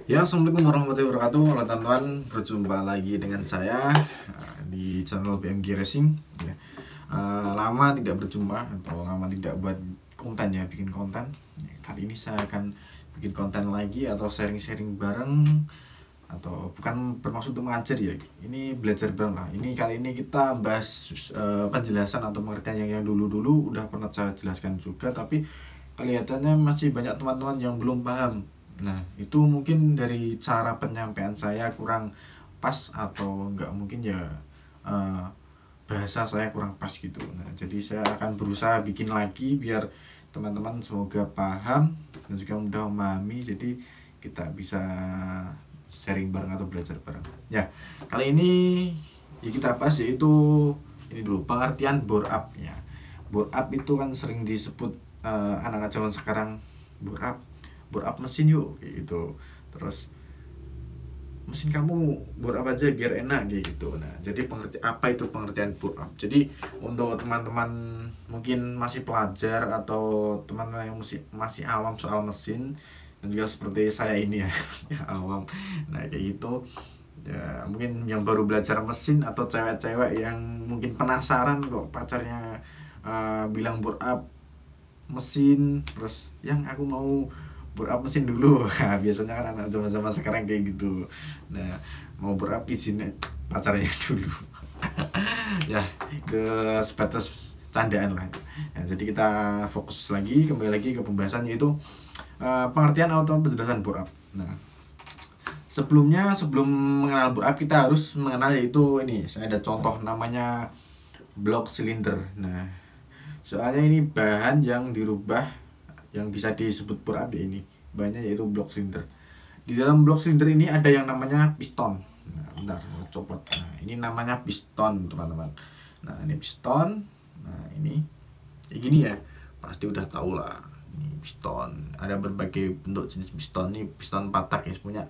Ya, assalamualaikum warahmatullahi wabarakatuh. Halo teman-teman, berjumpa lagi dengan saya di channel BMG Racing. Ya. Lama tidak berjumpa atau lama tidak buat konten ya, bikin konten. Ya, kali ini saya akan bikin konten lagi atau sharing-sharing bareng, atau bukan bermaksud untuk mengajar ya. Ini belajar bareng lah. Ini kali ini kita bahas penjelasan atau pengertian yang dulu-dulu udah pernah saya jelaskan juga, tapi kelihatannya masih banyak teman-teman yang belum paham. Nah, itu mungkin dari cara penyampaian saya kurang pas, atau enggak mungkin ya uh, bahasa saya kurang pas gitu. Nah, jadi saya akan berusaha bikin lagi biar teman-teman semoga paham dan juga mudah memahami. Jadi kita bisa sharing bareng atau belajar bareng. Ya, kali ini ya kita bahas yaitu ini dulu, pengertian bore up ya. Bore up itu kan sering disebut anak-anak zaman sekarang, bore up mesin yuk kayak gitu. Terus mesin kamu bore up aja biar enak kayak gitu. Nah, jadi apa itu pengertian bore up? Jadi untuk teman-teman mungkin masih pelajar atau teman-teman yang masih awam soal mesin, dan juga seperti saya ini ya masih awam. Nah, kayak gitu ya, mungkin yang baru belajar mesin atau cewek-cewek yang mungkin penasaran kok pacarnya bilang bore up mesin, terus yang aku mau bore up mesin dulu. Nah, biasanya kan anak zaman-zaman sekarang kayak gitu. Nah, mau bore up izin pacarnya dulu. Ya, itu sebatas candaan lah. Ya, jadi kita fokus lagi, kembali lagi ke pembahasan, yaitu pengertian atau penjelasan bore up. Nah, sebelum mengenal bore up kita harus mengenal, yaitu ini, saya ada contoh namanya block cylinder. Nah, soalnya ini bahan yang dirubah yang bisa disebut bore up ya, ini bahannya yaitu block cylinder. Di dalam block cylinder ini ada yang namanya piston. Nah, bentar, copot. Nah, ini namanya piston, teman-teman. Nah, ini piston. Nah, ini kayak gini ya, pasti udah tahu lah. Ini piston, ada berbagai bentuk jenis piston. Ini piston patak ya, punya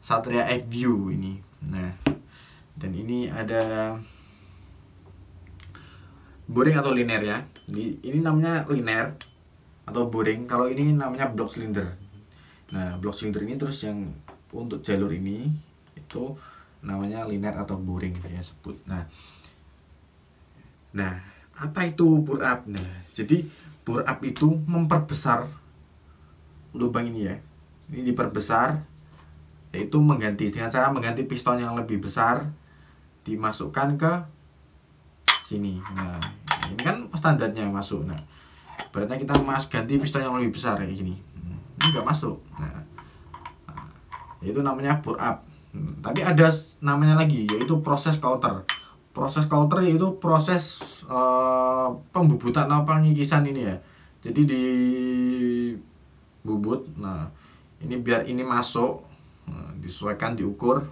Satria F-View ini. Nah, dan ini ada boring atau linear ya. Ini namanya linear atau boring. Kalau ini namanya block cylinder. Nah, block cylinder ini terus yang untuk jalur ini itu namanya linear atau boring ya sebut. Nah, apa itu bore up? Nah, jadi bore up itu memperbesar lubang ini ya. Ini diperbesar, yaitu dengan cara mengganti piston yang lebih besar, dimasukkan ke sini. Nah, ini kan standarnya masuk. Nah, berarti kita ganti piston yang lebih besar kayak gini. Ini nggak masuk. Nah, itu namanya bore up. Tapi ada namanya lagi, yaitu proses coulter. Proses coulter yaitu proses pembubutan atau pengikisan ini ya. Jadi di bubut. Nah, ini biar ini masuk, disesuaikan, diukur.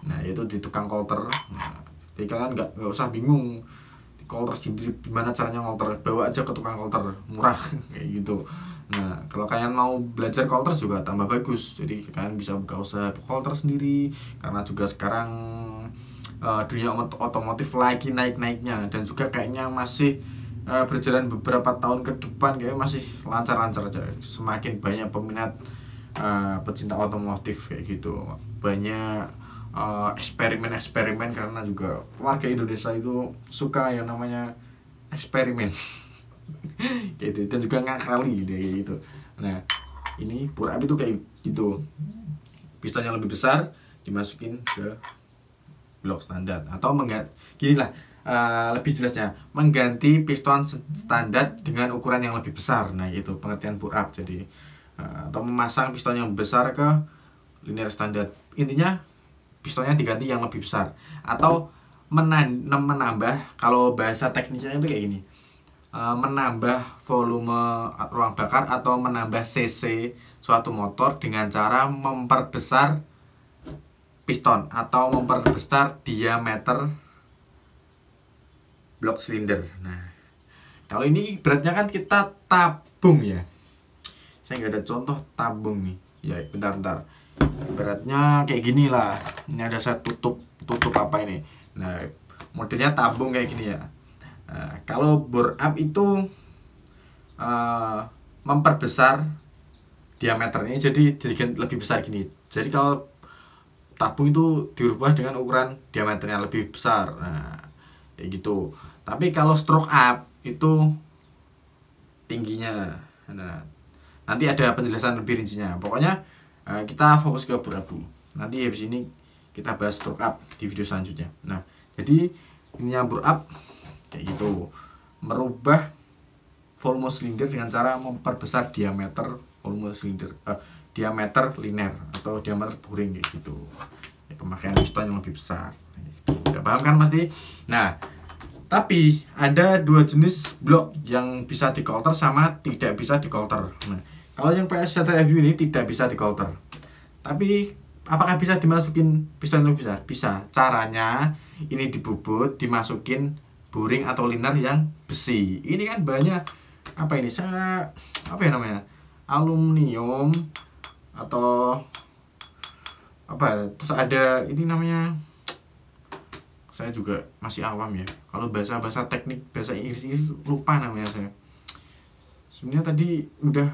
Nah, yaitu di tukang coulter. Nah, jadi kalian nggak usah bingung coulter sendiri gimana caranya coulter, bawa aja ke tukang coulter, murah kayak gitu. Nah, kalau kalian mau belajar coulter juga tambah bagus, jadi kalian bisa buka usaha coulter sendiri, karena juga sekarang dunia otomotif lagi naik-naiknya, dan juga kayaknya masih berjalan beberapa tahun ke depan kayak masih lancar-lancar aja. Semakin banyak peminat pecinta otomotif kayak gitu, banyak eksperimen-eksperimen, karena juga warga Indonesia itu suka yang namanya eksperimen gitu, dan juga ngakali kayak gitu. Nah, ini bore up itu kayak gitu, piston yang lebih besar dimasukin ke blok standar, atau gini lah, lebih jelasnya mengganti piston standar dengan ukuran yang lebih besar. Nah, itu pengertian bore up. Jadi atau memasang piston yang besar ke linear standar, intinya pistonnya diganti yang lebih besar, atau menambah, kalau bahasa teknisnya itu kayak gini, menambah volume ruang bakar atau menambah cc suatu motor dengan cara memperbesar piston atau memperbesar diameter blok silinder. Nah, kalau ini beratnya kan kita tabung ya, saya nggak ada contoh tabung nih ya, bentar, beratnya kayak gini lah. Ini ada saya tutup apa ini. Nah, modelnya tabung kayak gini ya. Nah, kalau bore up itu memperbesar diameternya jadi lebih besar gini. Jadi kalau tabung itu dirubah dengan ukuran diameternya lebih besar. Nah, kayak gitu. Tapi kalau stroke up itu tingginya. Nah, nanti ada penjelasan lebih rincinya. Pokoknya kita fokus ke bore up dulu. Nanti habis ini kita bahas stroke up di video selanjutnya. Nah, jadi ininya bore up kayak gitu. Merubah volume silinder dengan cara memperbesar diameter volume silinder, diameter liner atau diameter boring kayak gitu. Ya, pemakaian piston yang lebih besar. Udah paham kan pasti? Nah, tapi ada dua jenis blok yang bisa dikolter sama tidak bisa dikolter. Nah, kalau yang PS1FU ini tidak bisa dikolter. Tapi apakah bisa dimasukin piston yang lebih besar? Bisa. Caranya ini dibubut, dimasukin boring atau liner yang besi. Ini kan banyak apa ini? Apa ya namanya? Aluminium atau apa? Terus ada ini namanya, saya juga masih awam ya. Kalau bahasa teknik bahasa Inggris lupa namanya saya. Sebenarnya tadi udah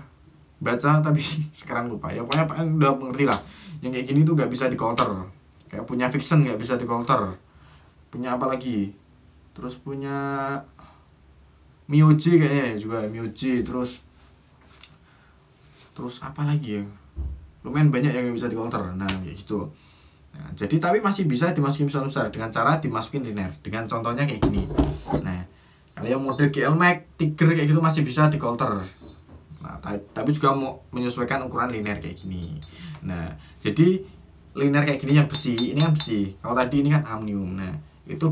baca tapi sekarang lupa. Ya pokoknya udah mengerti lah. Yang kayak gini tuh nggak bisa dikolter. Kayak punya Vixen nggak bisa dikolter. Punya apa lagi? Terus punya Myoji kayaknya juga Myoji. Terus apa lagi ya? Lumayan banyak yang nggak bisa dikolter. Nah kayak gitu. Nah, jadi tapi masih bisa dimasukin piston besar dengan cara dimasukin liner. Dengan contohnya kayak gini. Nah, kalau yang model GL Max, Tiger kayak gitu masih bisa dikolter. Nah, tapi juga mau menyesuaikan ukuran liner kayak gini. Nah, jadi liner kayak gini yang besi, ini kan besi. Kalau tadi ini kan aluminium. Nah, itu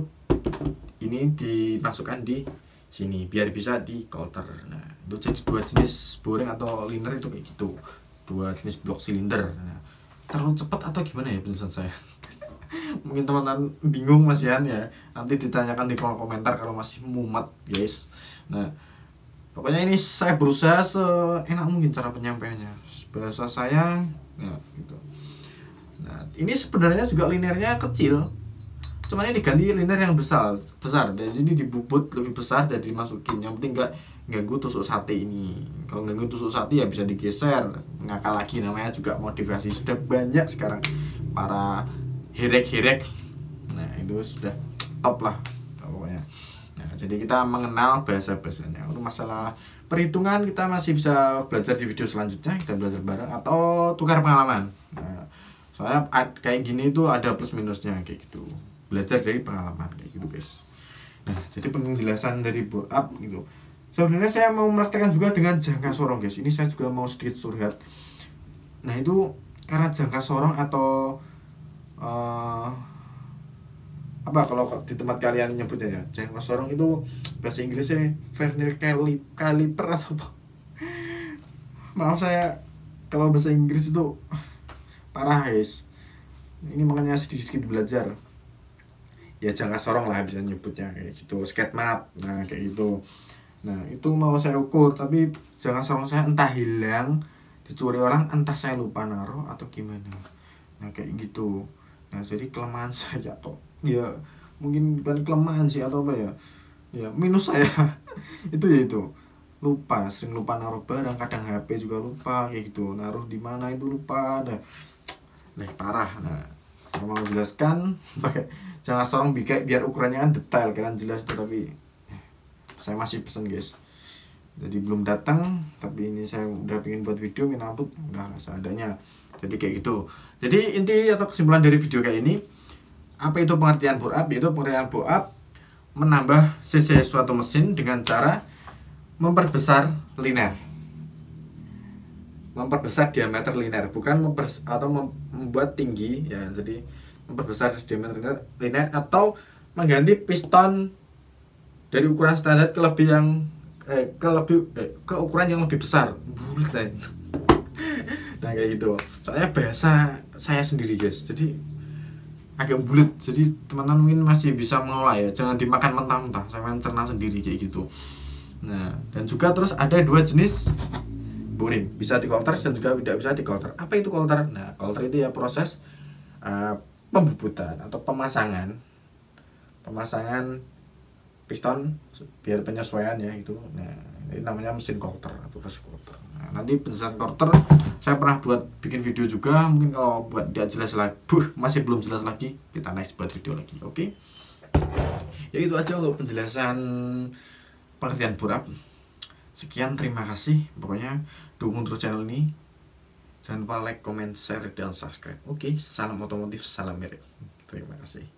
ini dimasukkan di sini biar bisa dikolter. Nah, itu jadi dua jenis boring atau liner itu kayak gitu. Dua jenis blok silinder. Nah, terlalu cepat atau gimana ya penjelasan saya? Mungkin teman-teman bingung masihan ya. Nanti ditanyakan di kolom komentar kalau masih mumet guys. Nah, pokoknya ini saya berusaha seenak mungkin cara penyampaiannya. Bahasa saya ya gitu. Nah, ini sebenarnya juga linernya kecil. Cuman ini diganti liner yang besar. Dan jadi dibubut lebih besar dan dimasukin. Yang penting enggak ganggu tusuk sate ini. Kalau ganggu tusuk sate ya bisa digeser, ngakal lagi, namanya juga modifikasi. Sudah banyak sekarang para herek. Nah, itu sudah top lah pokoknya. Nah, jadi kita mengenal bahasa-bahasanya. Untuk masalah perhitungan kita masih bisa belajar di video selanjutnya, kita belajar bareng atau tukar pengalaman. Nah, soalnya kayak gini itu ada plus minusnya kayak gitu. Belajar dari pengalaman kayak gitu, guys. Nah, jadi penjelasan dari bore up gitu. Sebenarnya saya mau mempraktekkan juga dengan jangka sorong guys. Ini saya juga mau sedikit surhat. Nah itu karena jangka sorong atau apa kalau di tempat kalian nyebutnya ya, jangka sorong itu bahasa Inggrisnya vernier caliper atau apa? Maaf saya kalau bahasa Inggris itu parah guys. Ini makanya sedikit belajar. Ya jangka sorong lah bisa nyebutnya kayak gitu. Skate mat, nah kayak gitu. Nah itu mau saya ukur tapi jangan sorong saya entah hilang, dicuri orang, entah saya lupa naruh atau gimana. Nah kayak gitu. Nah jadi kelemahan saya kok ya mungkin bukan kelemahan sih atau apa ya, ya minus saya itu ya itu lupa, sering lupa naruh barang, kadang HP juga lupa kayak gitu, naruh di mana itu lupa. Nah parah. Nah mau jelaskan pakai jangan sorong biar ukurannya kan detail kalian jelas itu, tapi saya masih pesen guys, jadi belum datang. Tapi ini saya udah pengen buat video, minta ampun udah seadanya. Jadi kayak gitu. Jadi inti atau kesimpulan dari video kayak ini, apa itu pengertian bore up? Yaitu pengertian bore up menambah cc suatu mesin dengan cara memperbesar liner, memperbesar diameter liner, bukan membuat tinggi ya. Jadi memperbesar diameter liner atau mengganti piston dari ukuran standar ke ukuran yang lebih besar. Nah kayak gitu. Soalnya bahasa saya sendiri guys, jadi agak bulat. Jadi teman-teman mungkin masih bisa mengolah ya, jangan dimakan mentah-mentah, saya cerna sendiri kayak gitu. Nah dan juga terus ada dua jenis boring, bisa dikolter dan juga tidak bisa dikolter. Apa itu kolter? Nah kolter itu ya proses pembubutan atau pemasangan piston biar penyesuaian ya itu. Nah, ini namanya mesin quarter atau press quarter. Nah, nanti penjelasan quarter saya pernah bikin video juga, mungkin kalau buat dia jelas lagi, masih belum jelas lagi, kita next buat video lagi. Oke. Ya itu aja untuk penjelasan pengertian bore up. Sekian, terima kasih. Pokoknya dukung terus channel ini. Jangan lupa like, comment, share, dan subscribe. Oke, salam otomotif, salam merek. Terima kasih.